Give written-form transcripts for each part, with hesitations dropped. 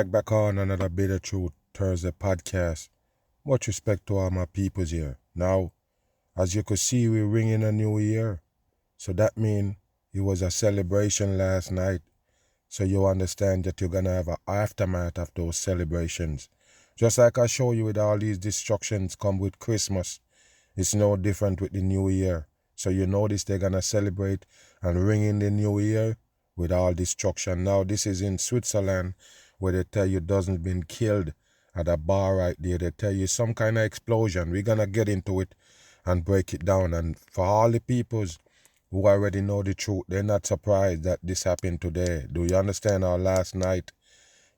Back on another Bit of Truth Thursday podcast. Much respect to all my peoples here. Now, as you could see, we're ringing a new year. So that means it was a celebration last night. So you understand that you're going to have an aftermath of those celebrations. Just like I show you with all these destructions come with Christmas. It's no different with the new year. So you notice they're going to celebrate and ring in the new year with all destruction. Now, this is in Switzerland, where they tell you dozens been killed at a bar right there. They tell you some kind of explosion. We're going to get into it and break it down. And for all the peoples who already know the truth, they're not surprised that this happened today. Do you understand? Our last night,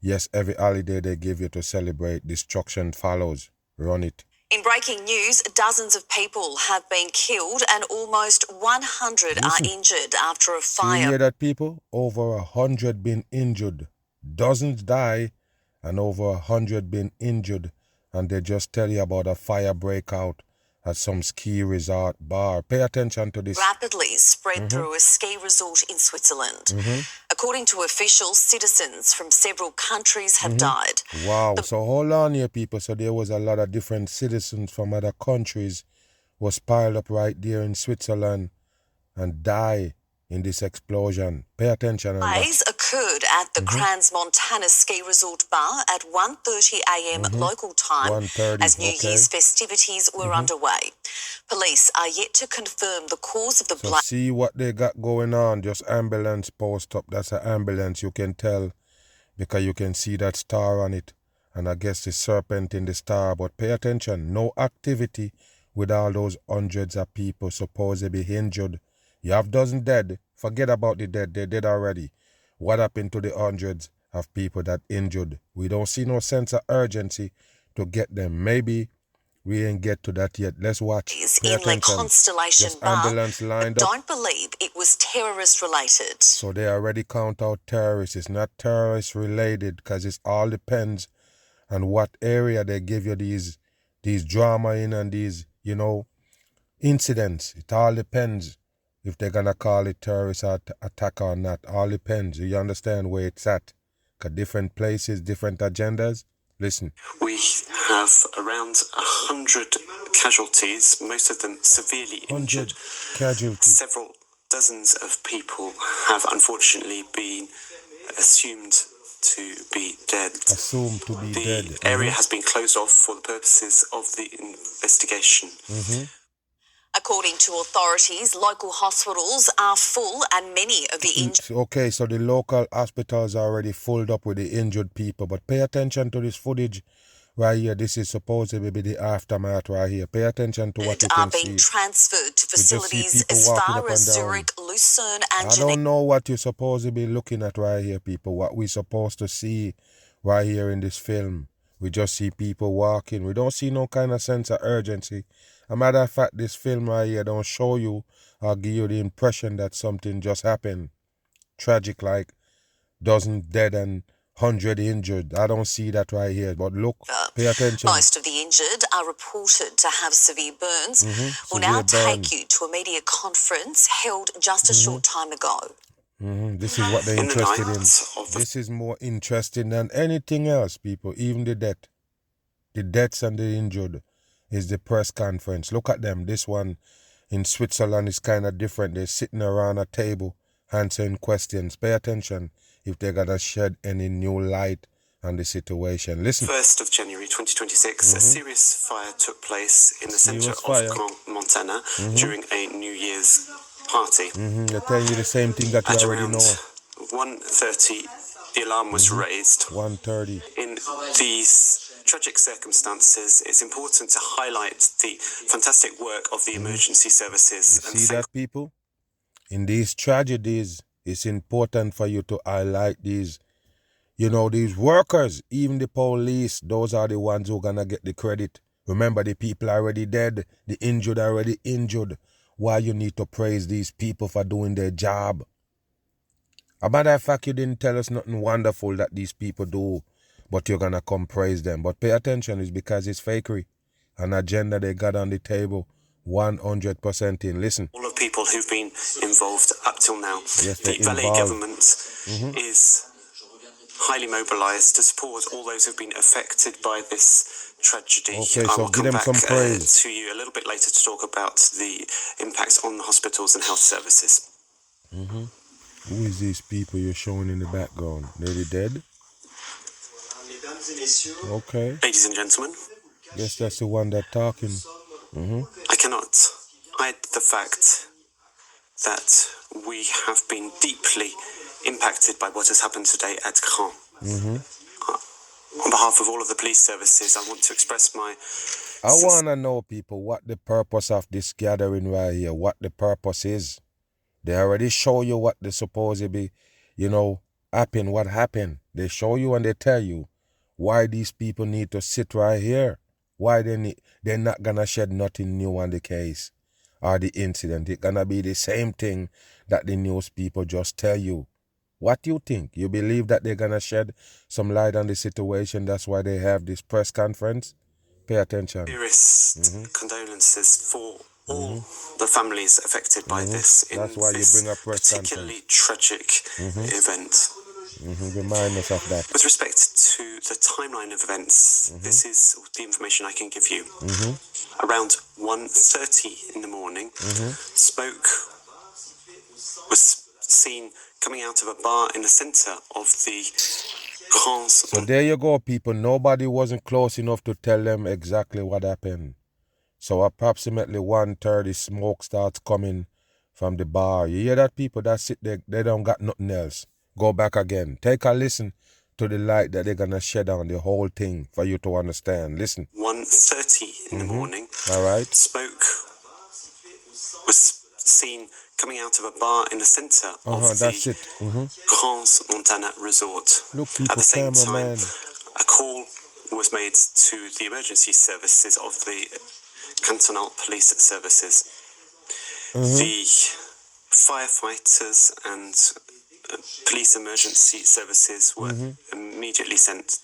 yes, every holiday they give you to celebrate, destruction follows. Run it. In breaking news, dozens of people have been killed and almost 100 are injured after a fire. You hear that, people? Over 100 been injured. Dozens die and over 100 been injured. And they just tell you about a fire breakout at some ski resort bar. Pay attention to this. Rapidly spread through a ski resort in Switzerland. According to officials, citizens from several countries have died. Wow. So hold on here, people. So there was a lot of different citizens from other countries was piled up right there in Switzerland and die in this explosion. Pay attention. Blaze occurred at the Crans Montana ski resort bar at 1:30 a.m. local time as New Year's festivities were underway. Police are yet to confirm the cause of the blaze. See what they got going on. Just ambulance post up. That's an ambulance. You can tell because you can see that star on it. And I guess the serpent in the star. But pay attention. No activity with all those hundreds of people supposed to be injured. You have dozens dead. Forget about the dead. They're dead already. What happened to the hundreds of people that injured? We don't see no sense of urgency to get them. Maybe we ain't get to that yet. Let's watch. In the Constellation just bar, ambulance lined up. Don't believe it was terrorist related. So they already count out terrorists. It's not terrorist related because it all depends on what area they give you these drama in and these, incidents. It all depends if they're going to call it terrorist attack or not. All depends. You understand where it's at? Because different places, different agendas. Listen. We have around 100 casualties, most of them severely injured. Casualties. Several dozens of people have unfortunately been assumed to be dead. The area has been closed off for the purposes of the investigation. According to authorities, local hospitals are full and many of the injured... Okay, so the local hospitals are already filled up with the injured people. But pay attention to this footage right here. This is supposed to be the aftermath right here. Pay attention to what you can see. Are being transferred to facilities as far as Zurich, Lucerne and Geneva. I don't know what you're supposed to be looking at right here, people. What we're supposed to see right here in this film. We just see people walking. We don't see no kind of sense of urgency. As a matter of fact, this film right here don't show you or give you the impression that something just happened. Tragic, like dozens dead and 100 injured. I don't see that right here. But look, pay attention. Most of the injured are reported to have severe burns. We'll now take you to a media conference held just a short time ago. This is what they're interested in. This is more interesting than anything else, people. Even the death. The deaths and the injured is the press conference. Look at them. This one in Switzerland is kind of different. They're sitting around a table answering questions. Pay attention if they're going to shed any new light on the situation. Listen. 1st of January 2026, a serious fire took place in the centre of Montana during a New Year's party. They're telling you the same thing that you At already around know. 1:30, the alarm was raised. 1:30. In these tragic circumstances, it's important to highlight the fantastic work of the emergency services. You see that, people? In these tragedies, it's important for you to highlight these, these workers, even the police. Those are the ones who are going to get the credit. Remember, the people are already dead. The injured are already injured. Why you need to praise these people for doing their job? As a matter of fact, you didn't tell us nothing wonderful that these people do, but you're going to come praise them. But pay attention, it's because it's fakery. An agenda they got on the table, 100% in. Listen. All of people who've been involved up till now. Yes, the Valley government is highly mobilised to support all those who've been affected by this tragedy. Okay, I so will give come them back some praise. to you a little bit later to talk about the impact on the hospitals and health services. Who is these people you're showing in the background? They dead? Okay. Ladies and gentlemen, Guess that's the one that talking. I cannot hide the fact that we have been deeply impacted by what has happened today at Caen. On behalf of all of the police services, I want to express my... I want to know, people, what the purpose of this gathering right here, what the purpose is. They already show you what they supposed to be, happened, what happened. They show you and they tell you why these people need to sit right here. Why they're not going to shed nothing new on the case or the incident. It's going to be the same thing that the news people just tell you. What do you think? You believe that they're going to shed some light on the situation? That's why they have this press conference? Pay attention. Dearest condolences for all the families affected by this in That's why this you bring a press particularly tragic event. Remind us of that. With respect to the timeline of events, this is the information I can give you. Around 1:30 in the morning, smoke was seen coming out of a bar in the centre of the Grand... So there you go, people. Nobody wasn't close enough to tell them exactly what happened. So approximately 1:30, smoke starts coming from the bar. You hear that, people that sit there, they don't got nothing else. Go back again. Take a listen to the light that they're going to shed on the whole thing for you to understand. Listen. 1:30 in the morning. All right. Smoke was seen coming out of a bar in the centre of the Grand Montana Resort. Look, people, at the same time, man. a call was made to the emergency services of the cantonal police services. The firefighters and police emergency services were immediately sent.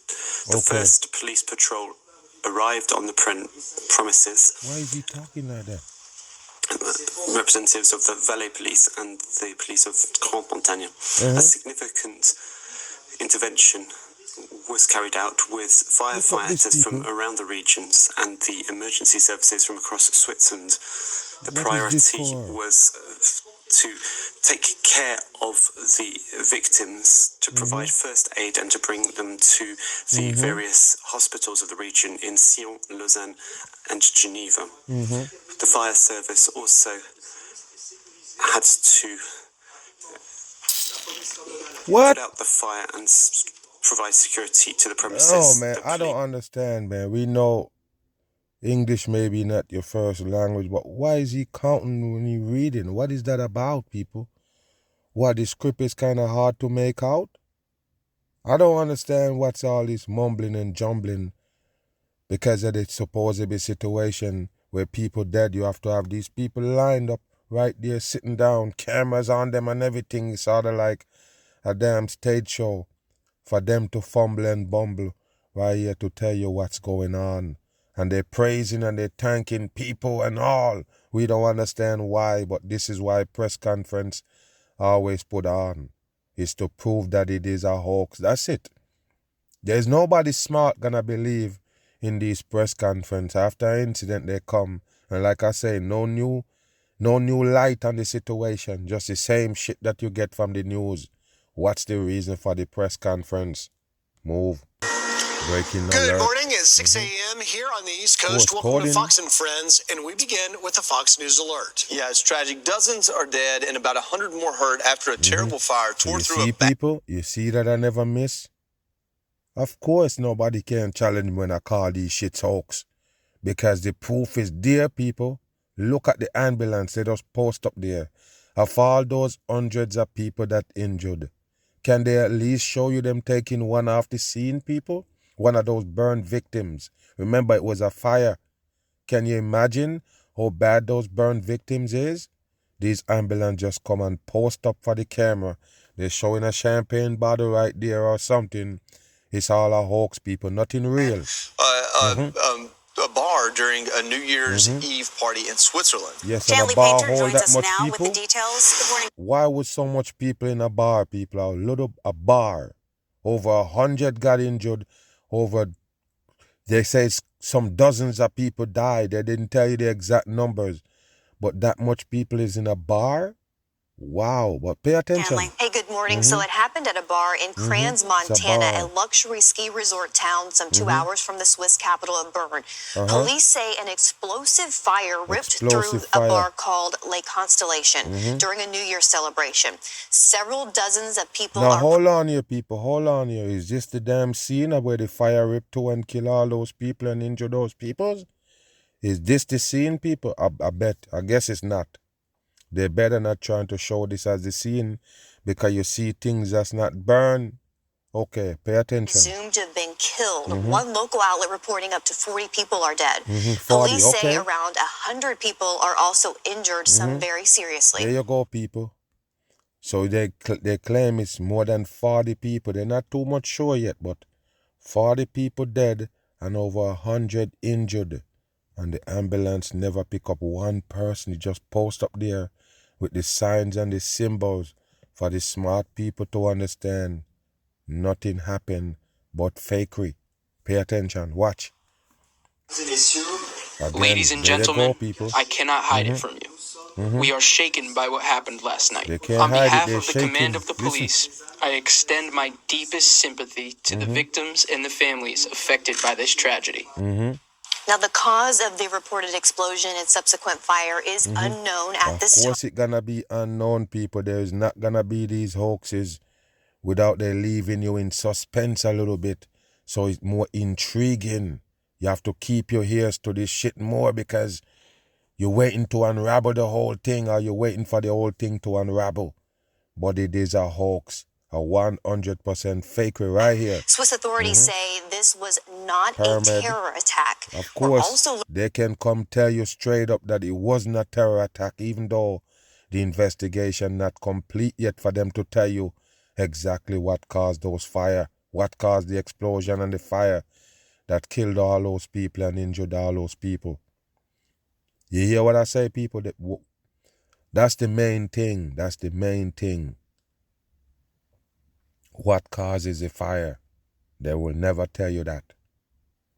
The first police patrol arrived on the premises. Why is he talking like that? Representatives of the Valais police and the police of Grand Montagne. A significant intervention was carried out with firefighters from around the regions and the emergency services from across Switzerland. The priority was to take care of the victims, to provide first aid and to bring them to the various hospitals of the region in Sion, Lausanne and Geneva. The fire service also had to put out the fire and provide security to the premises. Oh, man, I don't understand, man. We know English may be not your first language, but why is he counting when he's reading? What is that about, people? What, the script is kind of hard to make out? I don't understand what's all this mumbling and jumbling because of the supposed situation where people dead. You have to have these people lined up right there, sitting down, cameras on them and everything. It's sort of like a damn stage show for them to fumble and bumble right here to tell you what's going on. And they're praising and they're thanking people and all. We don't understand why, but this is why press conference always put on. Is to prove that it is a hoax. That's it. There's nobody smart gonna believe in these press conference. After an incident they come. And like I say, no new light on the situation. Just the same shit that you get from the news. What's the reason for the press conference? Move. Breaking alert. Good morning. It's 6 a.m. here on the East Coast. Welcome to Fox and Friends, and we begin with the Fox News Alert. Yeah, it's tragic. Dozens are dead and about 100 more hurt after a terrible fire tore through a... people? You see that I never miss? Of course nobody can challenge me when I call these shits hoax. Because the proof is there, people. Look at the ambulance they just post up there. Of all those hundreds of people that injured, can they at least show you them taking one off the scene, people? One of those burned victims. Remember, it was a fire. Can you imagine how bad those burned victims is? These ambulance just come and post up for the camera. They're showing a champagne bottle right there or something. It's all a hoax, people. Nothing real. A bar during a New Year's Eve party in Switzerland. Yes, and a bar hold that much people. With the details. Good morning. Why would so much people in a bar, people? A bar. Over 100 got injured. They say some dozens of people died. They didn't tell you the exact numbers. But that much people is in a bar? Wow, but pay attention. Hey, good morning. So it happened at a bar in Crans, Montana, a luxury ski resort town some 2 hours from the Swiss capital of Bern. Police say an explosive fire ripped through a bar called Lake Constellation during a New Year celebration. Several dozens of people Now, hold on here, people. Hold on here. Is this the damn scene of where the fire ripped through and kill all those people and injure those people? Is this the scene, people? I bet. I guess it's not. They better not trying to show this as the scene because you see things that's not burned. Okay, pay attention. Presumed to have been killed. One local outlet reporting up to 40 people are dead. 40, Police say around 100 people are also injured, some very seriously. There you go, people. So they claim it's more than 40 people. They're not too much sure yet, but 40 people dead and over 100 injured. And the ambulance never pick up one person. It just post up there with the signs and the symbols for the smart people to understand nothing happened but fakery. Pay attention. Watch. Again, ladies and gentlemen, I cannot hide it from you. We are shaken by what happened last night. On behalf of the command of the police, I extend my deepest sympathy to the victims and the families affected by this tragedy. Now, the cause of the reported explosion and subsequent fire is unknown at this time. Of course it's gonna be unknown, people. There's not gonna be these hoaxes without they leaving you in suspense a little bit. So it's more intriguing. You have to keep your ears to this shit more because you're waiting to unravel the whole thing or you're waiting for the whole thing to unravel. But it is a hoax. A 100% fakery right here. Swiss authorities say this was not a terror attack. Of course, they can come tell you straight up that it wasn't a terror attack, even though the investigation not complete yet for them to tell you exactly what caused those fire, what caused the explosion and the fire that killed all those people and injured all those people. You hear what I say, people? That's the main thing. That's the main thing. What causes the fire? They will never tell you that.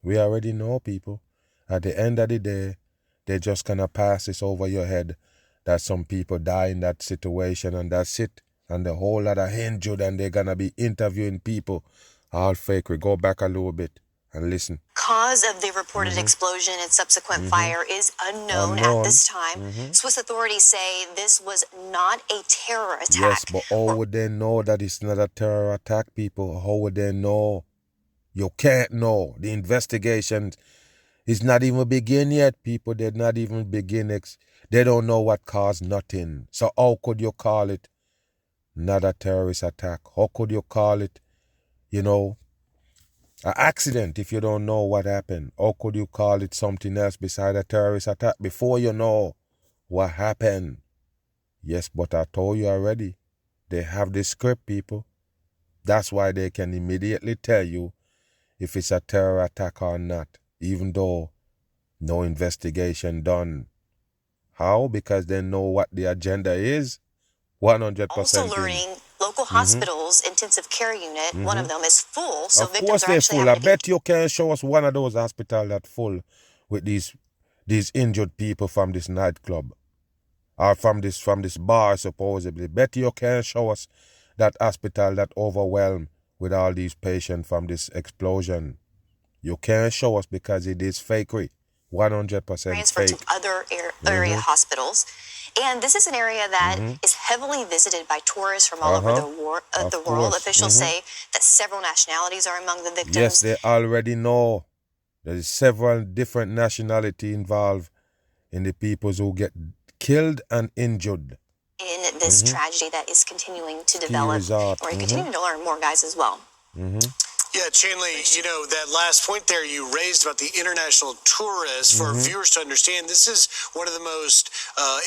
We already know, people. At the end of the day, they're just gonna pass this over your head that some people die in that situation and that's it. And the whole lot of injured and they're gonna be interviewing people. All fake. We go back a little bit and listen. Cause of the reported explosion and subsequent fire is unknown at this time. Swiss authorities say this was not a terror attack. Yes, but how would they know that it's not a terror attack, people? How would they know? You can't know. The investigation is not even begin yet, people. They're not even begin. They don't know what caused nothing. So how could you call it not a terrorist attack? How could you call it, an accident if you don't know what happened? Or could you call it something else besides a terrorist attack before you know what happened? Yes, but I told you already. They have the script, people. That's why they can immediately tell you if it's a terror attack or not, even though no investigation done. How? Because they know what the agenda is. 100%. Also learning local hospitals, intensive care unit, one of them is full, so of victims course are they're actually full. I having bet you can show us one of those hospitals that's full with these injured people from this nightclub or from this bar supposedly. Bet you can show us that hospital that overwhelmed with all these patients from this explosion. You can't show us because it is fakery. 100% transferred fake. to other area hospitals. And this is an area that is heavily visited by tourists from all over the world. Officials say that several nationalities are among the victims. Yes, they already know. There is several different nationalities involved in the people who get killed and injured. In this tragedy that is continuing to develop, or continuing to learn more, guys, as well. Yeah, Chanley, that last point there you raised about the international tourists, for viewers to understand, this is one of the most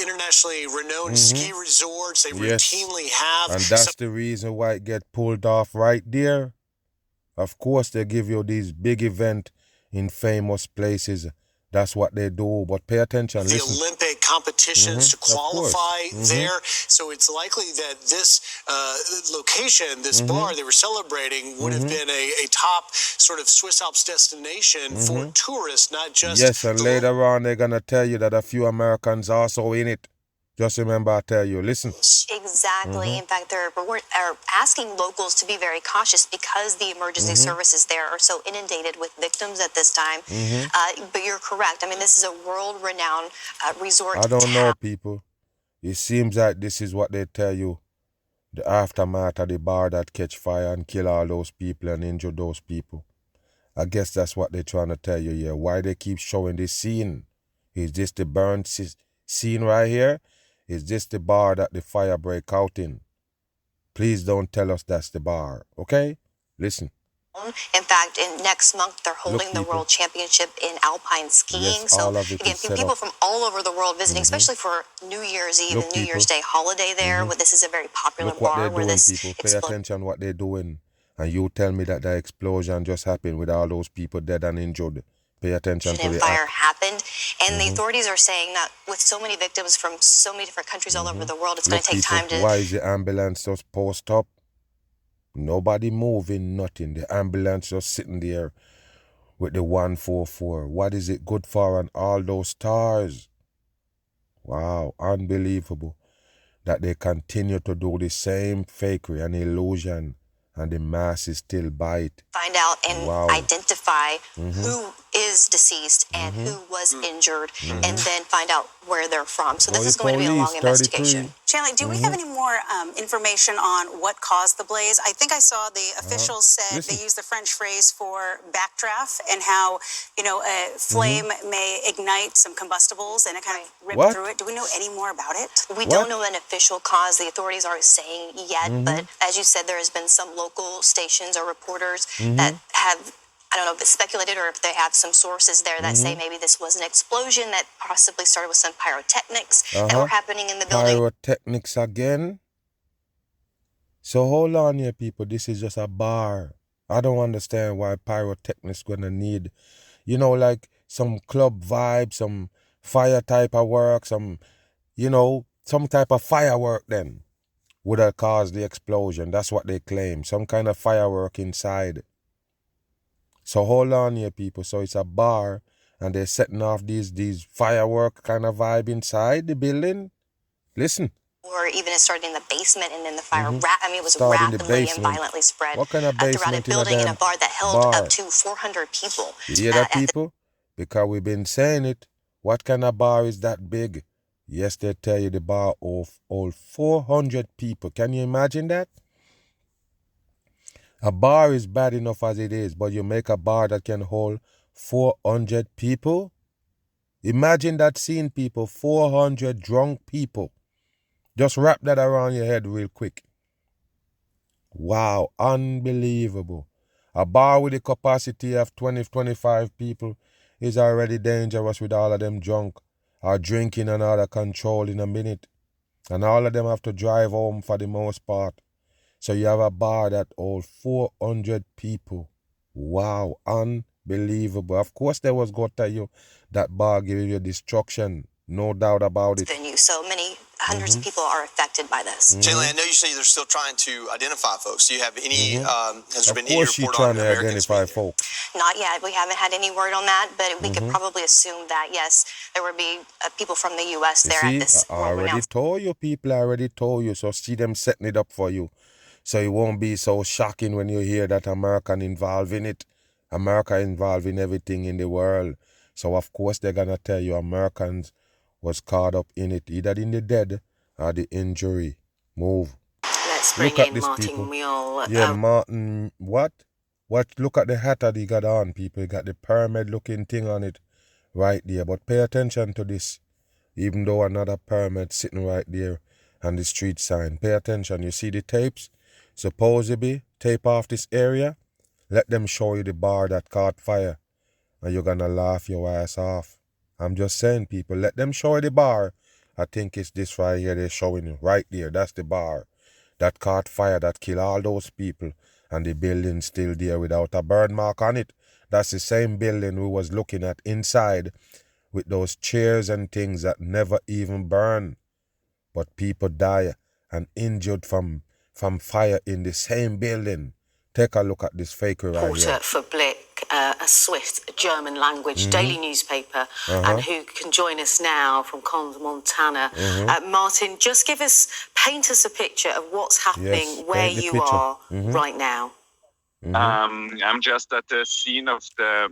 internationally renowned ski resorts. They routinely have. And that's the reason why it get pulled off right there. Of course, they give you these big events in famous places. That's what they do. But pay attention. The Listen. Olympic competitions to qualify there. So it's likely that this location, this bar they were celebrating, would have been a top sort of Swiss Alps destination for tourists, not just... Yes, and later on they're going to tell you that a few Americans also in it. Just remember, I tell you, listen. Exactly. In fact, they're asking locals to be very cautious because the emergency services there are so inundated with victims at this time. But you're correct. I mean, this is a world-renowned resort. I don't know, people. It seems like this is what they tell you. The aftermath of the bar that catch fire and kill all those people and injure those people. I guess that's what they're trying to tell you here. Why they keep showing this scene? Is this the burnt scene right here? Is this the bar that the fire break out in? Please don't tell us that's the bar, okay? Listen. In fact, next month they're holding the World Championship in alpine skiing. Yes, so all of it again, is set people up. from all over the world visiting, especially for New Year's Eve and New Year's Day holiday there. Where this is a very popular Look what bar they're where doing, this people. Pay attention what they're doing. And you tell me that the explosion just happened with all those people dead and injured. Pay attention to the fire happened. And the authorities are saying that with so many victims from so many different countries all over the world, it's going to take time to... Why is the ambulance just post up? Nobody moving, nothing. The ambulance just sitting there with the 144. What is it good for? And all those stars. Wow, unbelievable that they continue to do the same fakery and illusion and the masses still bite. Find out and identify who is deceased and who was injured, and then find out where they're from. So this is going to be a long investigation. Shanley, do we have any more information on what caused the blaze? I think I saw the officials said they used the French phrase for backdraft and how, you know, a flame may ignite some combustibles and it kind of ripped through it. Do we know any more about it? We don't know an official cause. The authorities aren't saying yet, but as you said, there has been some local stations or reporters that have, I don't know if it's speculated or if they have some sources there that say maybe this was an explosion that possibly started with some pyrotechnics that were happening in the building. Pyrotechnics again? So hold on here, people. This is just a bar. I don't understand why pyrotechnics gonna need, you know, like some club vibe, some fire type of work, some, you know, some type of firework then would have caused the explosion. That's what they claim. Some kind of firework inside. So hold on here, people. So it's a bar and they're setting off these firework kind of vibe inside the building. Listen. Or even it started in the basement and then the fire, it was rapidly and violently spread what kind of throughout a building in a bar that held up to 400 people. You hear that, people? Because we've been saying it. What kind of bar is that big? Yes, they tell you the bar of all 400 people. Can you imagine that? A bar is bad enough as it is, but you make a bar that can hold 400 people? Imagine that scene, people. 400 drunk people. Just wrap that around your head real quick. Wow, unbelievable. A bar with a capacity of 20-25 people is already dangerous with all of them drunk or drinking and out of control in a minute. And all of them have to drive home for the most part. So you have a bar that holds 400 people. Wow, unbelievable. Of course they was going to tell you that bar gave you destruction. No doubt about it. Venue. So many hundreds of people are affected by this. Jaylen, I know you say they're still trying to identify folks. Do you have any, has there been any report on Americans? Of course she's trying to identify folks. Not yet. We haven't had any word on that, but we could probably assume that, yes, there would be people from the U.S. there at this. I already told you, people. I already told you. So see them setting it up for you. So it won't be so shocking when you hear that America involved in it. America involved in everything in the world. So of course they're going to tell you Americans was caught up in it, either in the dead or the injury. Move. Let's bring in Martin Wheel. Yeah, Martin, what? Look at the hat that he got on, people. He got the pyramid looking thing on it right there. But pay attention to this. Even though another pyramid sitting right there on the street sign. Pay attention. You see the tapes? Supposedly, tape off this area. Let them show you the bar that caught fire. And you're gonna laugh your ass off. I'm just saying, people, let them show you the bar. I think it's this right here they're showing you. Right there, that's the bar. That caught fire, that killed all those people. And the building's still there without a burn mark on it. That's the same building we was looking at inside with those chairs and things that never even burn. But people die and injured from fire in the same building. Take a look at this fakery right here. Reporter for Blick, a Swiss German language daily newspaper, and who can join us now from Cons, Montana. Martin, just paint us a picture of what's happening where you are right now. I'm just at the scene of the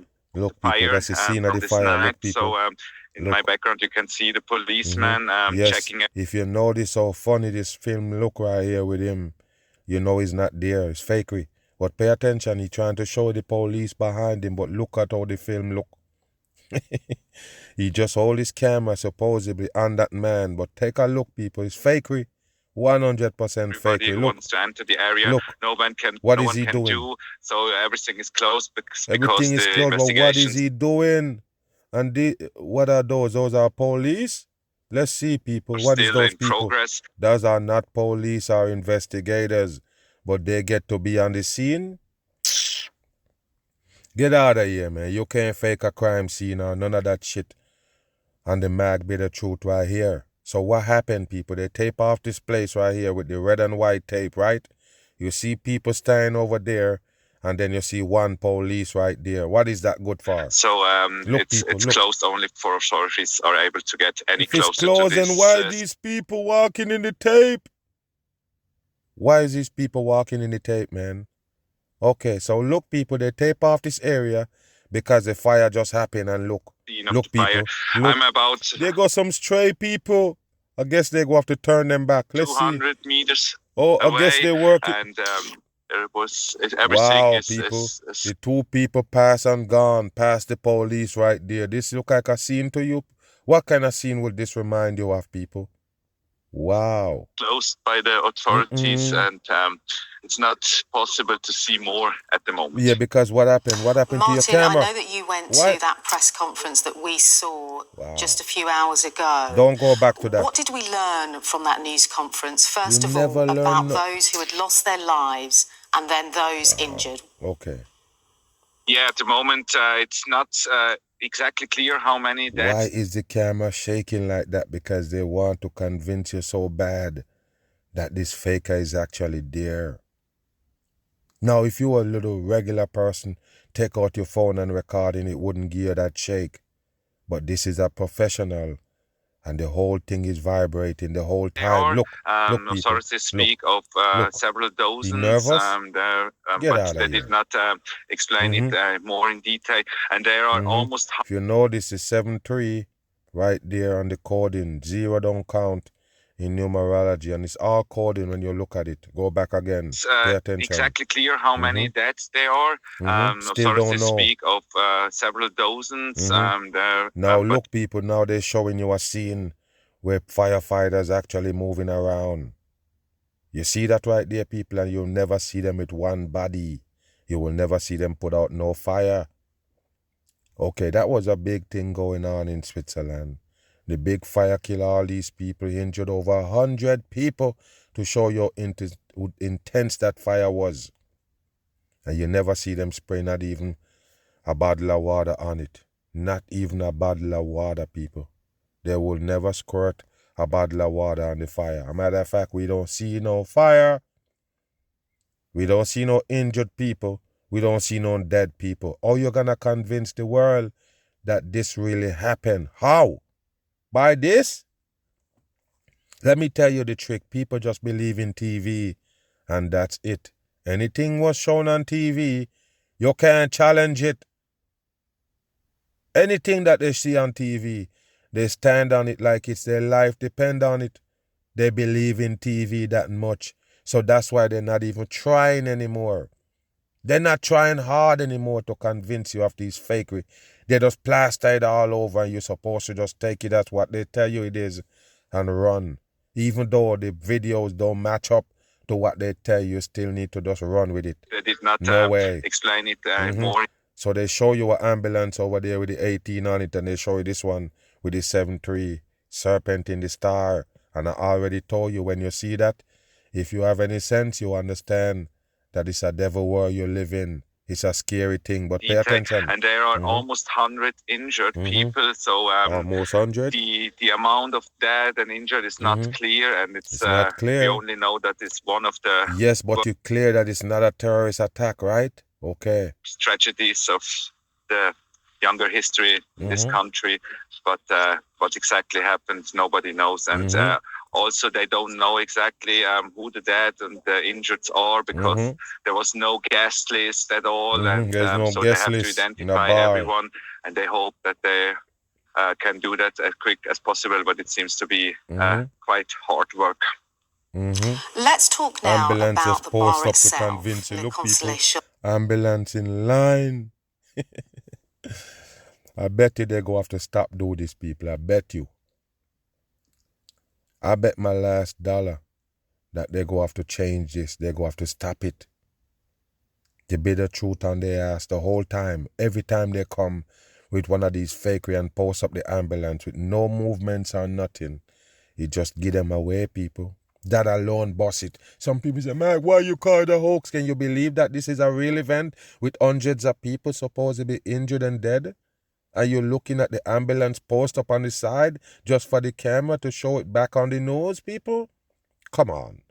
fire. That's the scene of the fire. Look, people. So in my background, you can see the policeman checking it. If you notice how funny this film look right here with him, you know he's not there. It's fakery. But pay attention, he's trying to show the police behind him, but look at how the film look. He just hold his camera supposedly on that man, but take a look, people. It's fakery. 100% fakery. Everybody wants to enter the area. Look. No one can. What no is one he can doing? do. So everything is closed because Everything is the closed, but what is investigations. he doing? And what are those? Those are police? Let's see, people. What is Still those in people? progress. Those are not police or investigators, but they get to be on the scene. Get out of here, man. You can't fake a crime scene or none of that shit. And the mag be the truth right here. So what happened, people? They tape off this place right here with the red and white tape, right? You see people standing over there, and then you see one police right there. What is that good for? So it's look. closed only for authorities are able to get any If it's closer closed, to this. then why these people walking in the tape? Why is these people walking in the tape, man? Okay, so look, people, they tape off this area because the fire just happened, and look, people, fire. Look, I'm about. They got some stray people. I guess they go have to turn them back. Let's 200 see. meters. Oh, away, I guess they work. And everything wow, is, people. is The two people pass and gone past the police right there. This look like a scene to you? What kind of scene would this remind you of, people? Wow. Closed by the authorities, and it's not possible to see more at the moment. Yeah, because what happened? What happened Martin, to your camera? I know that you went to that press conference that we saw just a few hours ago. Don't go back to that. What did we learn from that news conference? First of all, about those who had lost their lives and then those injured. Okay. Yeah, at the moment, it's not exactly clear how many deaths. Why is the camera shaking like that? Because they want to convince you so bad that this faker is actually there. Now, if you were a little regular person, take out your phone and record and it wouldn't give you that shake. But this is a professional, and the whole thing is vibrating the whole time. Look, people. Authorities speak of several dozens. Nervous? But they did not explain it more in detail. And there are almost. If you know this is 7-3 right there on the coding, 0 don't count in numerology, and it's all coding when you look at it. Go back again. Pay attention. Exactly clear how many deaths there are. Still don't know. Speak of several dozens. Now look, people, now they're showing you a scene where firefighters actually moving around. You see that right there, people, and you'll never see them with one body. You will never see them put out no fire. Okay, that was a big thing going on in Switzerland. The big fire killed all these people, injured over 100 people, to show you how intense that fire was. And you never see them spray not even a bottle of water on it. Not even a bottle of water, people. They will never squirt a bottle of water on the fire. As a matter of fact, we don't see no fire. We don't see no injured people. We don't see no dead people. How you gonna convince the world that this really happened? How? By this? Let me tell you the trick. People just believe in TV, and that's it. Anything was shown on TV, you can't challenge it. Anything that they see on TV, they stand on it like it's their life depend on it. They believe in TV that much. So that's why they're not even trying anymore. They're not trying hard anymore to convince you of these fakery. They just plaster it all over, and you're supposed to just take it as what they tell you it is and run. Even though the videos don't match up to what they tell you, you still need to just run with it. They did not explain it more. So they show you an ambulance over there with the 18 on it, and they show you this one with the 7-3 serpent in the star. And I already told you, when you see that, if you have any sense, you understand that it's a devil world you live in. It's a scary thing, but pay attention. And there are almost 100 injured people. So almost 100. The amount of dead and injured is not clear, and it's not clear. We only know that it's one of the yes, but you clear that it's not a terrorist attack, right? Okay. Tragedies of the younger history in this country, but what exactly happened, nobody knows, and also they don't know exactly who the dead and the injured are, because there was no guest list at all, and so they have to identify everyone, and they hope that they can do that as quick as possible, but it seems to be quite hard work. Let's talk now Ambulances about the post bar up to itself. convince you. Look, people, ambulance in line. I bet you they go have to stop do this, people. I bet you. I bet my last dollar that they go have to change this. They go have to stop it. They be the truth on their ass the whole time. Every time they come with one of these fakery and post up the ambulance with no movements or nothing, you just give them away, people. That alone boss it. Some people say, man, why you call it a hoax? Can you believe that this is a real event with hundreds of people supposed to be injured and dead? Are you looking at the ambulance post up on the side just for the camera to show it back on the news, people? Come on.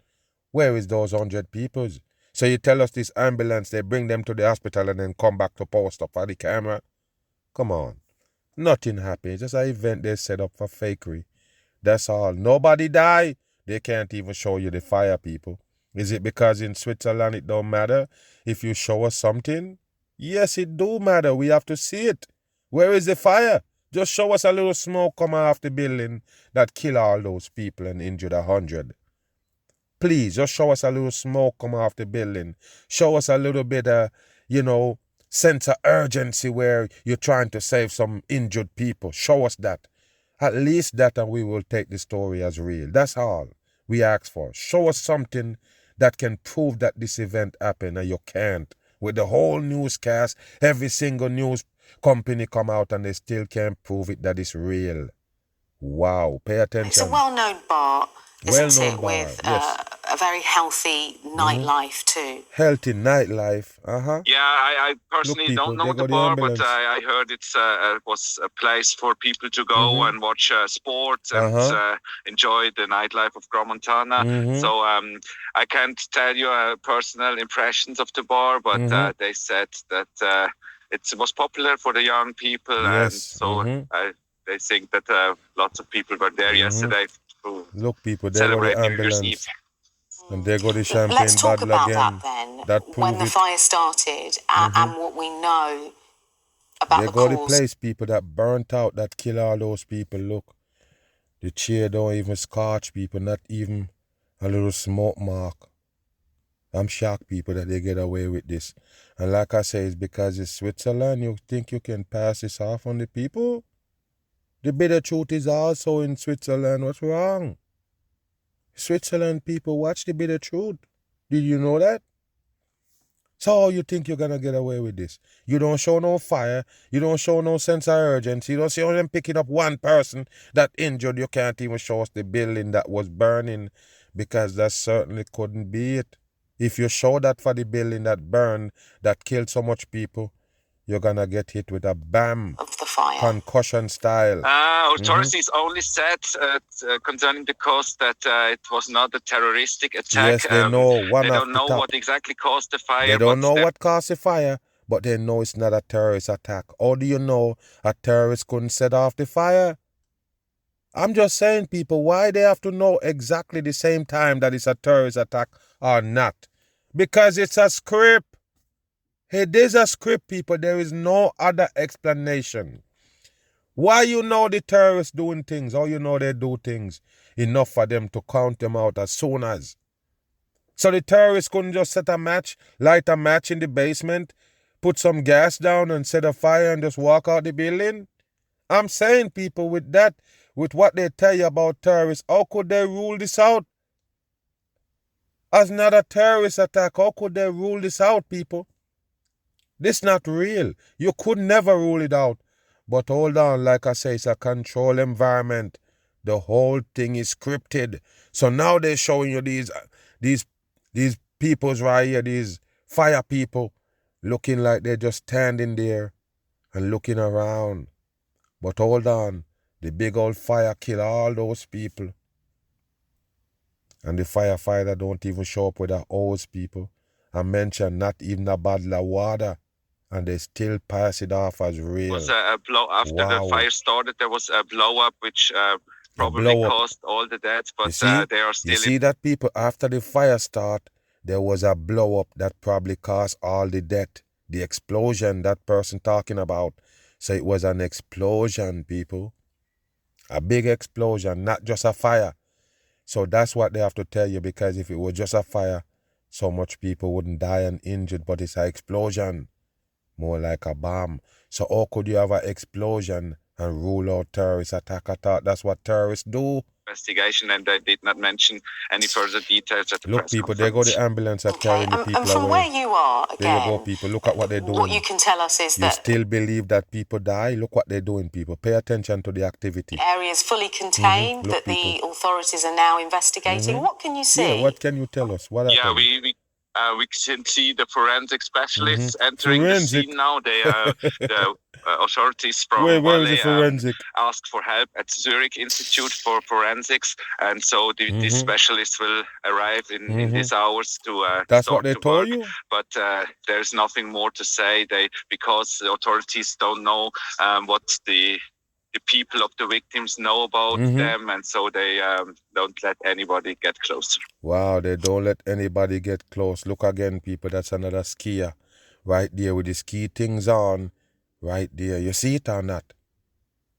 Where is those 100 people? So you tell us this ambulance, they bring them to the hospital and then come back to post up for the camera? Come on. Nothing happened. It's just an event they set up for fakery. That's all. Nobody died. They can't even show you the fire, people. Is it because in Switzerland it don't matter if you show us something? Yes, it do matter. We have to see it. Where is the fire? Just show us a little smoke coming off the building that kill all those people and injured 100. Please, just show us a little smoke coming off the building. Show us a little bit of, sense of urgency where you're trying to save some injured people. Show us that. At least that, and we will take the story as real. That's all we ask for. Show us something that can prove that this event happened, and you can't. With the whole newscast, every single news company come out and they still can't prove it that it's real. Wow, pay attention. It's a well-known bar, isn't it, with a very healthy nightlife too. Healthy nightlife, Yeah, I personally don't know the bar, but I heard it was a place for people to go and watch sports and enjoy the nightlife of Gromontana. So I can't tell you personal impressions of the bar, but they said that it was popular for the young people, and so they think that lots of people were there yesterday to celebrate New Year's Eve. And there go the champagne Let's talk bottle about again. that then, when the fire started and what we know about the cause. They go the place, people, that burnt out, that kill all those people. Look, the chair don't even scorch, people, not even a little smoke mark. I'm shocked, people, that they get away with this. And like I say, it's because it's Switzerland. You think you can pass this off on the people? The bitter truth is also in Switzerland. What's wrong? Switzerland people, watch the bitter truth. Did you know that? So you think you're going to get away with this? You don't show no fire. You don't show no sense of urgency. You don't see them picking up one person that injured. You can't even show us the building that was burning, because that certainly couldn't be it. If you show that for the building that burned, that killed so much people, you're going to get hit with a bam, of the fire, concussion style. Authorities only said concerning the cause that it was not a terroristic attack. Yes, they know. They don't know what exactly caused the fire. They don't know what caused the fire, but they know it's not a terrorist attack. How do you know a terrorist couldn't set off the fire? I'm just saying, people, why they have to know exactly the same time that it's a terrorist attack or not? Because it's a script. It is a script, people. There is no other explanation. Why you know the terrorists doing things, or you know they do things enough for them to count them out as soon as. So the terrorists couldn't just set a match, light a match in the basement, put some gas down and set a fire and just walk out the building? I'm saying, people, with that, with what they tell you about terrorists, how could they rule this out? As not a terrorist attack, how could they rule this out, people? This not real. You could never rule it out. But hold on, like I say, it's a controlled environment. The whole thing is scripted. So now they're showing you these peoples right here, these fire people, looking like they're just standing there and looking around. But hold on, the big old fire kill all those people. And the firefighter don't even show up with the hose, people. I mentioned not even a bottle of water. And they still pass it off as real. It was a blow after the fire started. There was a blow up, which probably caused all the deaths. But they are still. You see that, people? After the fire start, there was a blow up that probably caused all the death. The explosion that person talking about. So it was an explosion, people. A big explosion, not just a fire. So that's what they have to tell you, because if it was just a fire, so much people wouldn't die and injured. But it's an explosion. More like a bomb. So how could you have an explosion and rule out terrorist attack? I thought that's what terrorists do. Investigation, and they did not mention any further details at the Look, press people, conference. there go the ambulance are carrying the people and from away. where you are, again, there you go, people. Look at what they're doing. What you can tell us is you that still believe that people die? Look what they're doing, people. Pay attention to the activity. The area is fully contained, Look, that the authorities are now investigating. What can you see? Yeah, what can you tell us? What happened? We can see the forensic specialists entering the scene now. They the authorities from Baldi asked for help at Zurich Institute for Forensics, and so these specialists will arrive in these hours to That's start what they to told work. you? But there's nothing more to say. Because the authorities don't know what the people of the victims know about them, and so they don't let anybody get closer. Wow, they don't let anybody get close. Look again, people, that's another skier right there with the ski things on, right there. You see it or not?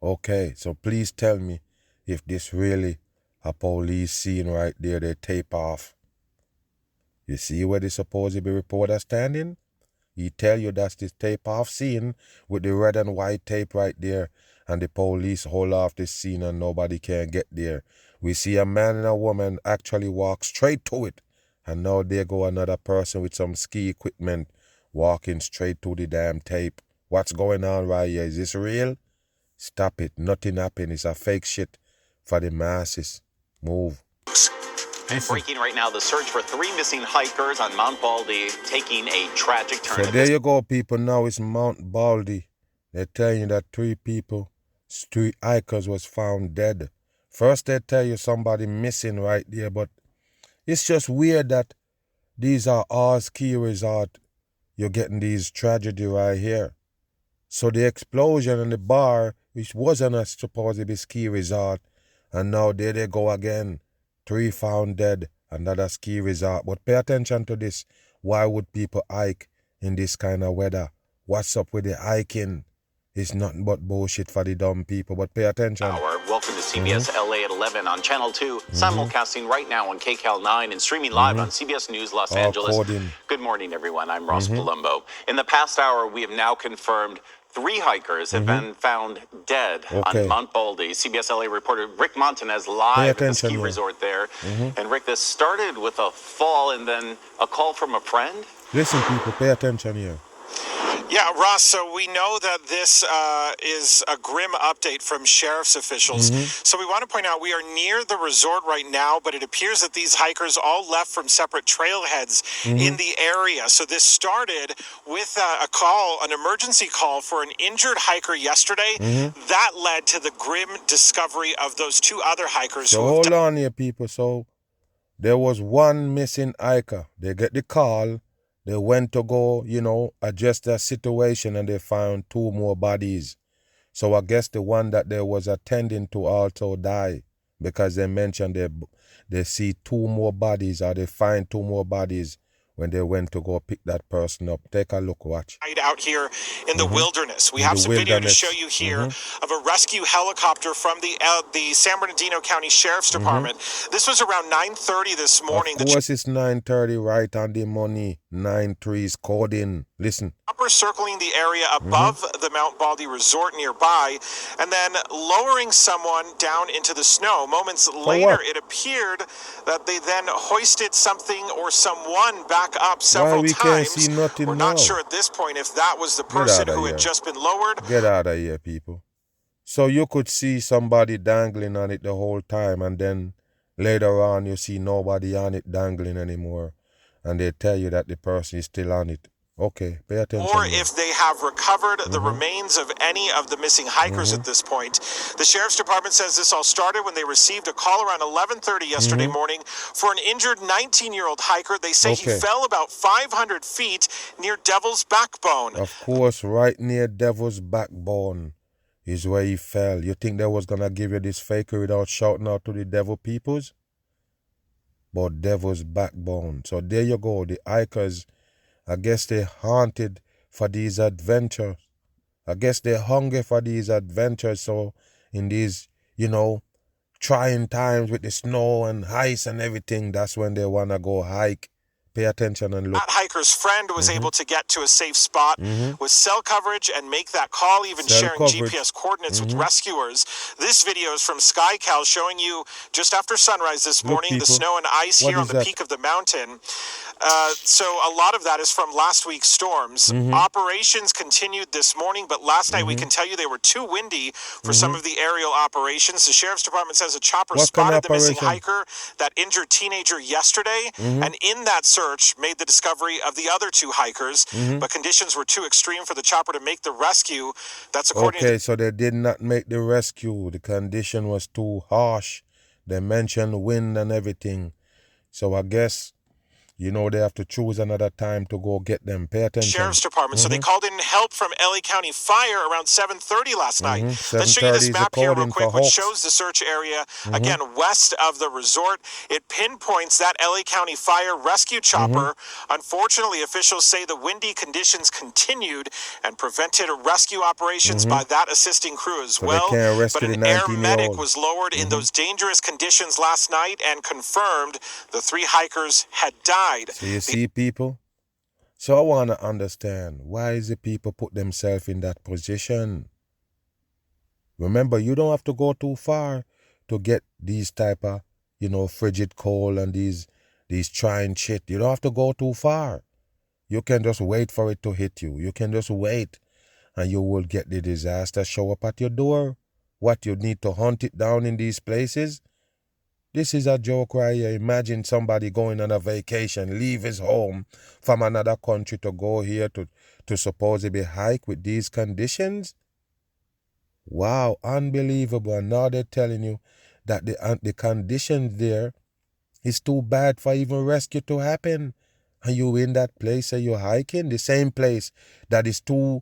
Okay, so please tell me if this really a police scene right there they tape off. You see where the supposed reporter standing? He tell you that's this tape off scene with the red and white tape right there, and the police hold off this scene and nobody can get there. We see a man and a woman actually walk straight to it, and now there go another person with some ski equipment walking straight to the damn tape. What's going on right here? Is this real? Stop it. Nothing happened. It's a fake shit for the masses. Move. And breaking right now, the search for 3 missing hikers on Mount Baldi taking a tragic turn. So there you go, people. Now it's Mount Baldi. They're telling you that 3 hikers was found dead. First they tell you somebody missing right there, but it's just weird that these are all ski resort. You're getting these tragedy right here. So the explosion in the bar, which wasn't a supposed ski resort, and now there they go again. 3 found dead, another ski resort. But pay attention to this. Why would people hike in this kind of weather? What's up with the hiking? It's nothing but bullshit for the dumb people, but pay attention. Welcome to CBS LA at 11 on Channel 2, simulcasting right now on KCAL 9 and streaming live on CBS News Los Angeles. Good morning, everyone. I'm Ross Palumbo. In the past hour, we have now confirmed 3 hikers have been found dead on Mount Baldi. CBS LA reporter Rick Montanez live at the ski resort there. And Rick, this started with a fall and then a call from a friend. Listen, people, pay attention here. Yeah, Ross, so we know that this is a grim update from sheriff's officials. So we want to point out we are near the resort right now, but it appears that these hikers all left from separate trailheads in the area. So this started with a call, an emergency call for an injured hiker yesterday. That led to the grim discovery of those 2 other hikers. So hold on here, people. So there was 1 missing hiker. They get the call. They went to go, adjust their situation, and they found 2 more bodies. So I guess the one that they was attending to also died, because they mentioned they see 2 more bodies, or they find 2 more bodies when they went to go pick that person up. Take a look, watch. Out here in the wilderness. We have some video to show you here of a rescue helicopter from the San Bernardino County Sheriff's Department. This was around 9:30 this morning. Of course, it's 9:30, right on the money. 9-3's coding. Listen. Circling the area above the Mount Baldi Resort nearby, and then lowering someone down into the snow. Moments later, it appeared that they then hoisted something or someone back up several times. Can't see nothing We're not sure at this point if that was the person who had just been lowered. Get out of here, people. So you could see somebody dangling on it the whole time, and then later on you see nobody on it dangling anymore, and they tell you that the person is still on it. Okay, pay attention. Or if they have recovered the remains of any of the missing hikers at this point. The Sheriff's Department says this all started when they received a call around 11:30 yesterday morning for an injured 19-year-old hiker. They say he fell about 500 feet near Devil's Backbone. Of course, right near Devil's Backbone is where he fell. You think they was going to give you this faker without shouting out to the devil peoples? But Devil's Backbone. So there you go. The hikers, I guess they haunted for these adventures. I guess they're hungry for these adventures. So in these, trying times with the snow and ice and everything, that's when they want to go hike. Pay attention and look. That hiker's friend was able to get to a safe spot with cell coverage and make that call, even sharing GPS coordinates with rescuers. This video is from SkyCal showing you just after sunrise this morning, the snow and ice here on the peak of the mountain. So a lot of that is from last week's storms. Operations continued this morning, but last night we can tell you they were too windy for some of the aerial operations. The Sheriff's Department says a chopper spotted the missing hiker, that injured teenager, yesterday, and in that search made the discovery of the other two hikers, but conditions were too extreme for the chopper to make the rescue. That's according to... so they did not make the rescue. The condition was too harsh. They mentioned wind and everything. So I guess... they have to choose another time to go get them. Pay attention. Sheriff's Department. So they called in help from LA County Fire around 7:30 last night. Let's show you this map here real quick, which shows the search area, again, west of the resort. It pinpoints that LA County Fire rescue chopper. Unfortunately, officials say the windy conditions continued and prevented rescue operations by that assisting crew as well. But an air medic was lowered in those dangerous conditions last night and confirmed the 3 hikers had died. So you see, people? So I want to understand, why is the people put themselves in that position? Remember, you don't have to go too far to get these type of, frigid cold and these trying shit. You don't have to go too far. You can just wait for it to hit you. You can just wait and you will get the disaster show up at your door. What, you need to hunt it down in these places? This is a joke right here. Imagine somebody going on a vacation, leave his home from another country to go here to supposedly hike with these conditions. Wow, unbelievable. And now they're telling you that the conditions there is too bad for even rescue to happen. And you in that place and you're hiking, the same place that is too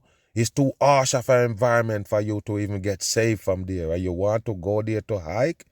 harsh of an environment for you to even get safe from there. And you want to go there to hike?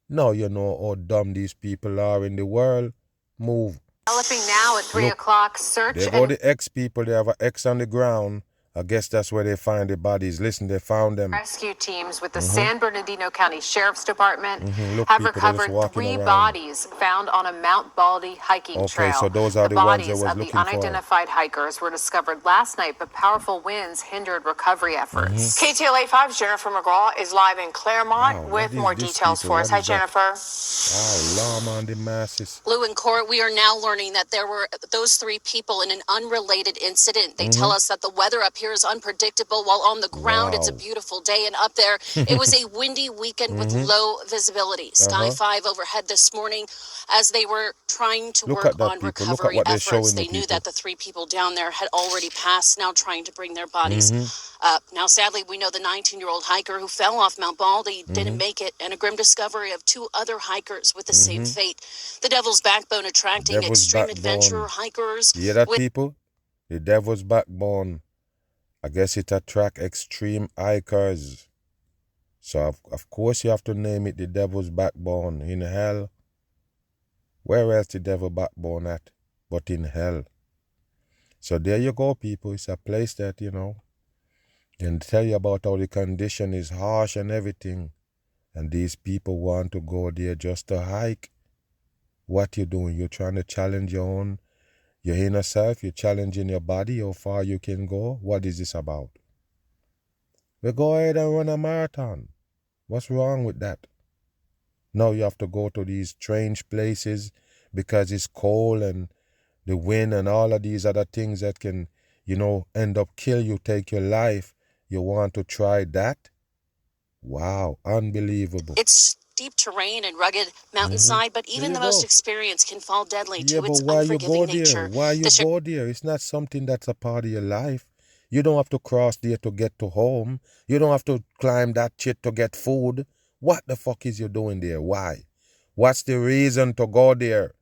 Now you know how dumb these people are in the world. Move. Developing now at 3 o'clock, search. They go the X people, they have an X on the ground. I guess that's where they find the bodies. Listen, they found them. Rescue teams with the San Bernardino County Sheriff's Department have recovered 3 bodies found on a Mount Baldi hiking trail. So those are the ones they was looking for. The bodies of the unidentified hikers were discovered last night, but powerful winds hindered recovery efforts. KTLA 5's Jennifer McGraw is live in Claremont with more details for us. Hi, Jennifer. Wow, on the masses. Lou and Court, we are now learning that there were those 3 people in an unrelated incident. They tell us that the weather up here is unpredictable, while on the ground it's a beautiful day, and up there it was a windy weekend with low visibility. Sky 5 overhead this morning as they were trying to work on recovery efforts. They knew that the 3 people down there had already passed, now trying to bring their bodies up. Now, sadly, we know the 19-year-old hiker who fell off Mount Baldi didn't make it, and a grim discovery of 2 other hikers with the same fate. The Devil's Backbone attracting extreme adventurer hikers. You hear that, people? The Devil's Backbone. I guess it attract extreme hikers. So, of course, you have to name it the Devil's Backbone. In hell. Where else the Devil's Backbone at? But in hell. So there you go, people. It's a place that, can tell you about how the condition is harsh and everything. And these people want to go there just to hike. What you doing? You're trying to challenge your inner self, you're challenging your body, how far you can go. What is this about? We go ahead and run a marathon. What's wrong with that? Now you have to go to these strange places because it's cold and the wind and all of these other things that can, end up kill you, take your life. You want to try that? Wow, unbelievable. It's steep terrain and rugged mountainside, but even the most experienced can fall deadly to its why you unforgiving go there? nature. Why you go there? It's not something that's a part of your life. You don't have to cross there to get to home. You don't have to climb that shit to get food. What the fuck is you doing there? Why? What's the reason to go there?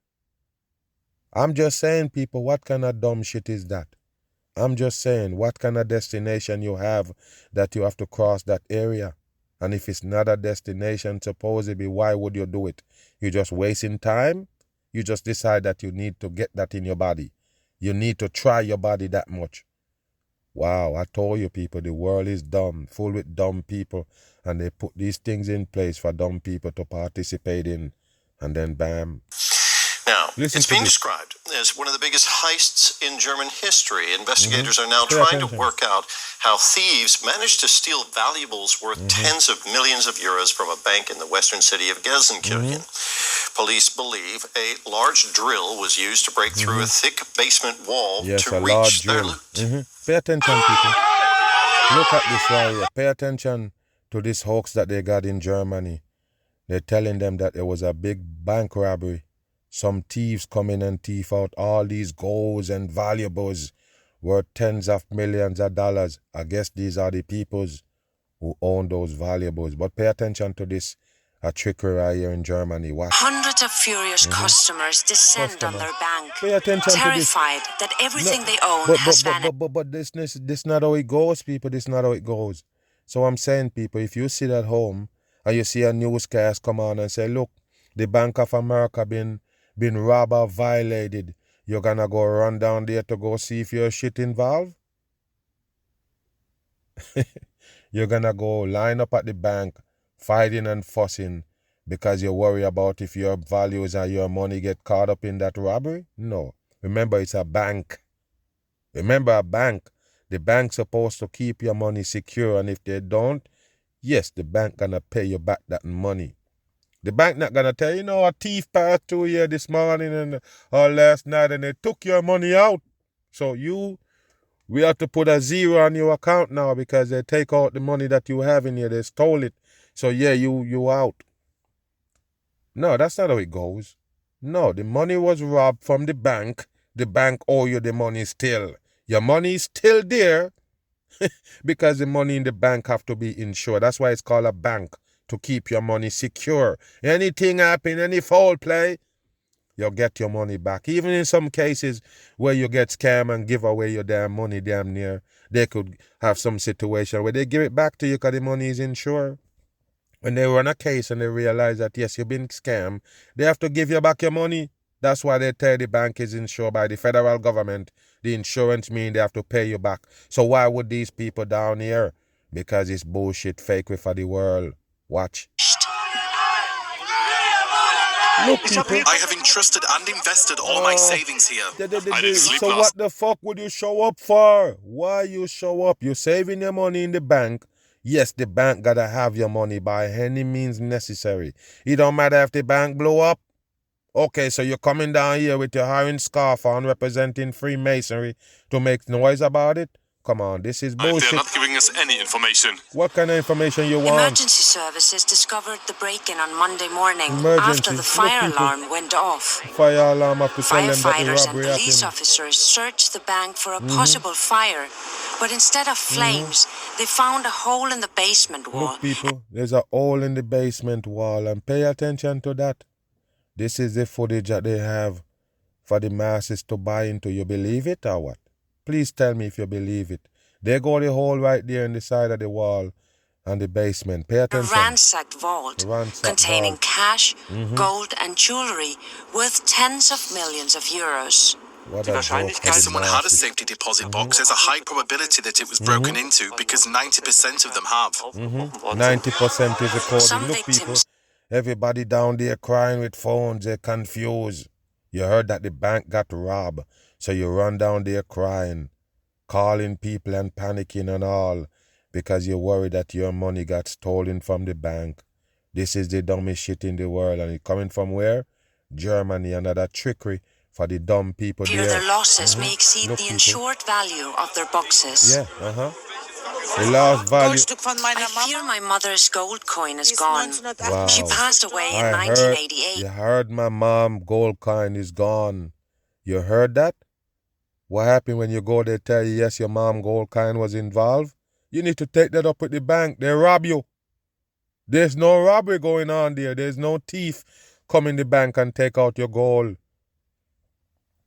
I'm just saying, people, what kind of dumb shit is that? I'm just saying, what kind of destination you have that you have to cross that area? And if it's not a destination, supposedly, why would you do it? You're just wasting time? You just decide that you need to get that in your body. You need to try your body that much. Wow, I told you, people, the world is dumb, full with dumb people, and they put these things in place for dumb people to participate in, and then bam. Now, it's being described as one of the biggest heists in German history. Investigators are now trying to work out how thieves managed to steal valuables worth tens of millions of euros from a bank in the western city of Gelsenkirchen. Police believe a large drill was used to break through a thick basement wall to reach their loot. Pay attention, people. Look at this right here. Pay attention to this hoax that they got in Germany. They're telling them that there was a big bank robbery. Some thieves come in and thief out all these golds and valuables worth tens of millions of dollars. I guess these are the peoples who own those valuables. But pay attention to this trickery right here in Germany. Watch. Hundreds of furious customers descend on their bank, pay attention terrified to this. that everything they own has vanished. But this not how it goes, people. This not how it goes. So I'm saying, people, if you sit at home and you see a newscast come on and say, look, the Bank of America been robbed or violated, you're gonna go run down there to go see if your shit involved? You're gonna go line up at the bank, fighting and fussing because you worry about if your values or your money get caught up in that robbery? No. Remember, it's a bank. Remember, a bank. The bank's supposed to keep your money secure, and if they don't, yes, the bank gonna pay you back that money. The bank not gonna tell you, a thief passed through here this morning or last night and they took your money out. So we have to put a zero on your account now because they take out the money that you have in here. They stole it. So yeah, you out. No, that's not how it goes. No, the money was robbed from the bank. The bank owe you the money still. Your money is still there because the money in the bank have to be insured. That's why it's called a bank. To keep your money secure. Anything happen, any foul play, you'll get your money back. Even in some cases where you get scammed and give away your damn money damn near, they could have some situation where they give it back to you because the money is insured. When they run a case and they realize that, yes, you've been scammed, they have to give you back your money. That's why they tell the bank is insured by the federal government. The insurance means they have to pay you back. So why would these people down here? Because it's bullshit fakery for the world. Watch. Look, people. I have entrusted and invested all my savings here. I didn't sleep so what the fuck would you show up for? Why you show up? You're saving your money in the bank. Yes, the bank gotta have your money by any means necessary. It don't matter if the bank blow up. Okay, so you're coming down here with your orange scarf on representing Freemasonry to make noise about it? Come on, this is bullshit. They're not giving us any information. What kind of information you want? Emergency services discovered the break-in on Monday morning after the fire alarm went off. Fire alarm after Firefighters and police officers searched the bank for a possible fire, but instead of flames, they found a hole in the basement wall. Look, people, there's a hole in the basement wall, and pay attention to that. This is the footage that they have for the masses to buy into. You believe it or what? Please tell me if you believe it. There go the hole right there in the side of the wall and the basement. Pay attention. A ransacked vault containing cash, gold and jewelry worth tens of millions of euros. If someone had a safety deposit box, there's a high probability that it was broken into because 90% of them have. 90% is recorded. Look, people, everybody down there crying with phones. They're confused. You heard that the bank got robbed. So you run down there crying, calling people and panicking and all because you're worried that your money got stolen from the bank. This is the dumbest shit in the world. And it coming from where? Germany. Another trickery for the dumb people Fear there. Their losses may exceed the insured value of their boxes. Yeah, It lost value. I fear my mother's gold coin is gone. Wow. She passed away in 1988. You heard my mom gold coin is gone. You heard that? What happened when you go there tell you, yes, your mom gold coin was involved? You need to take that up with the bank. They rob you. There's no robbery going on there. There's no thief come in the bank and take out your gold.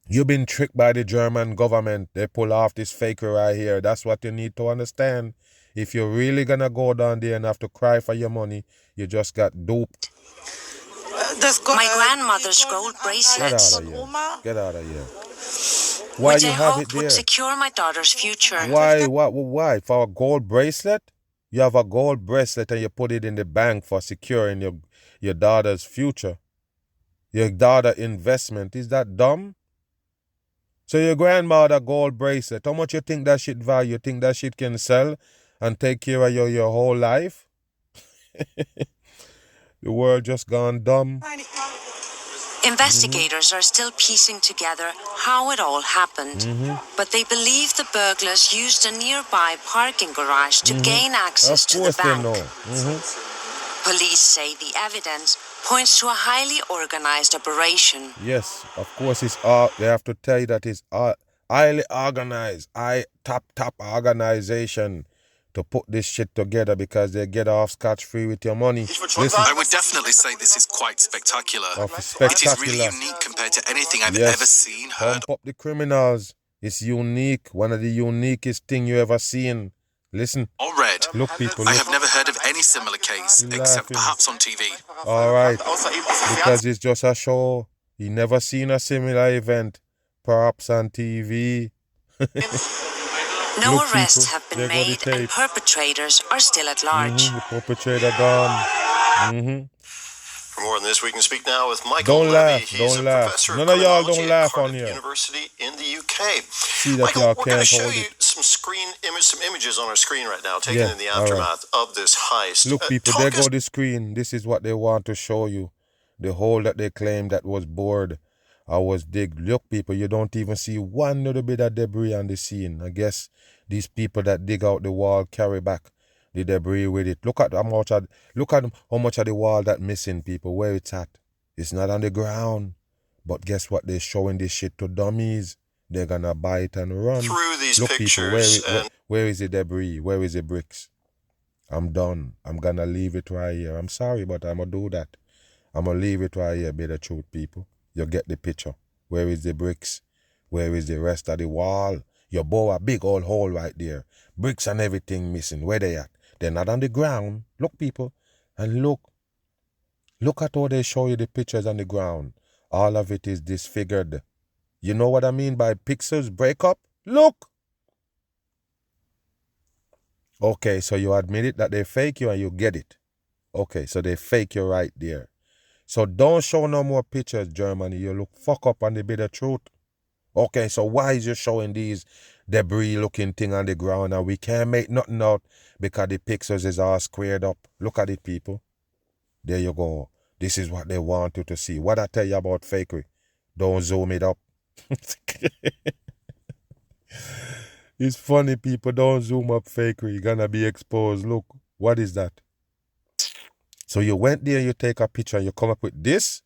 You've been tricked by the German government. They pull off this fakery right here. That's what you need to understand. If you're really going to go down there and have to cry for your money, you just got duped. My grandmother's gold bracelets. Get out of here. Why you have it there? Would secure my daughter's future. Why? For a gold bracelet? You have a gold bracelet and you put it in the bank for securing your daughter's future. Your daughter investment. Is that dumb? So your grandmother gold bracelet, how much you think that shit value? You think that shit can sell and take care of your whole life? The world just gone dumb. Investigators are still piecing together how it all happened. But they believe the burglars used a nearby parking garage to gain access to the bank. Police say the evidence points to a highly organized operation. Yes, of course they have to tell you that it's highly organized, top organization to put this shit together because they get off scotch-free with your money. Listen. I would definitely say this is quite spectacular. It is really unique compared to anything I've ever seen, heard. Pump up the criminals. It's unique. One of the uniquest thing you ever seen. Listen. Or read. Look, people. Look. I have never heard of any similar case, except perhaps on TV. All right. Because it's just a show. You never seen a similar event. Perhaps on TV. No arrests have been made and perpetrators are still at large. The perpetrator gone. For more on this, we can speak now with Michael Levy. He's a professor None of y'all don't laugh at on Cardiff here. University in the UK. See that Michael, y'all we're going to can't show hold you it. some images on our screen right now, taken in the aftermath of this heist. Look, people, there go the screen. This is what they want to show you. The hole that they claim that was bored or was digged. Look, people, you don't even see one little bit of debris on the scene. I guess these people that dig out the wall carry back the debris with it. Look at how much of the wall that missing, people, where it's at. It's not on the ground. But guess what? They're showing this shit to dummies. They're gonna buy it and run. Through these Look, pictures, people, where is the debris? Where is the bricks? I'm done. I'm gonna leave it right here. I'm sorry, but I'm gonna do that. I'm gonna leave it right here, be the truth, people. You get the picture. Where is the bricks? Where is the rest of the wall? You bore a big old hole right there. Bricks and everything missing. Where they at? They're not on the ground. Look, people. And look. Look at how they show you the pictures on the ground. All of it is disfigured. You know what I mean by pixels break up? Look. Okay, so you admit it that they fake you and you get it. Okay, so they fake you right there. So don't show no more pictures, Germany. You look fuck up on the bit of truth. Okay, so why is you showing these debris-looking thing on the ground and we can't make nothing out because the pixels is all squared up? Look at it, people. There you go. This is what they want you to see. What I tell you about fakery, don't zoom it up. It's funny, people. Don't zoom up fakery. You're gonna be exposed. Look, what is that? So you went there, you take a picture, and you come up with this.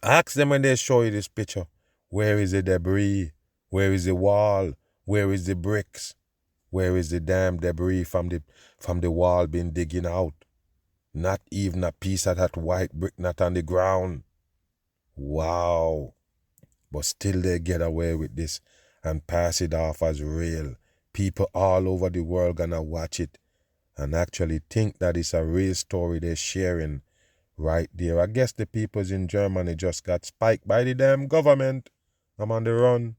Ask them when they show you this picture. Where is the debris? Where is the wall? Where is the bricks? Where is the damn debris from the wall being digging out? Not even a piece of that white brick not on the ground. Wow. But still they get away with this and pass it off as real. People all over the world gonna watch it and actually think that it's a real story they're sharing right there. I guess the peoples in Germany just got spiked by the damn government. I'm on the run.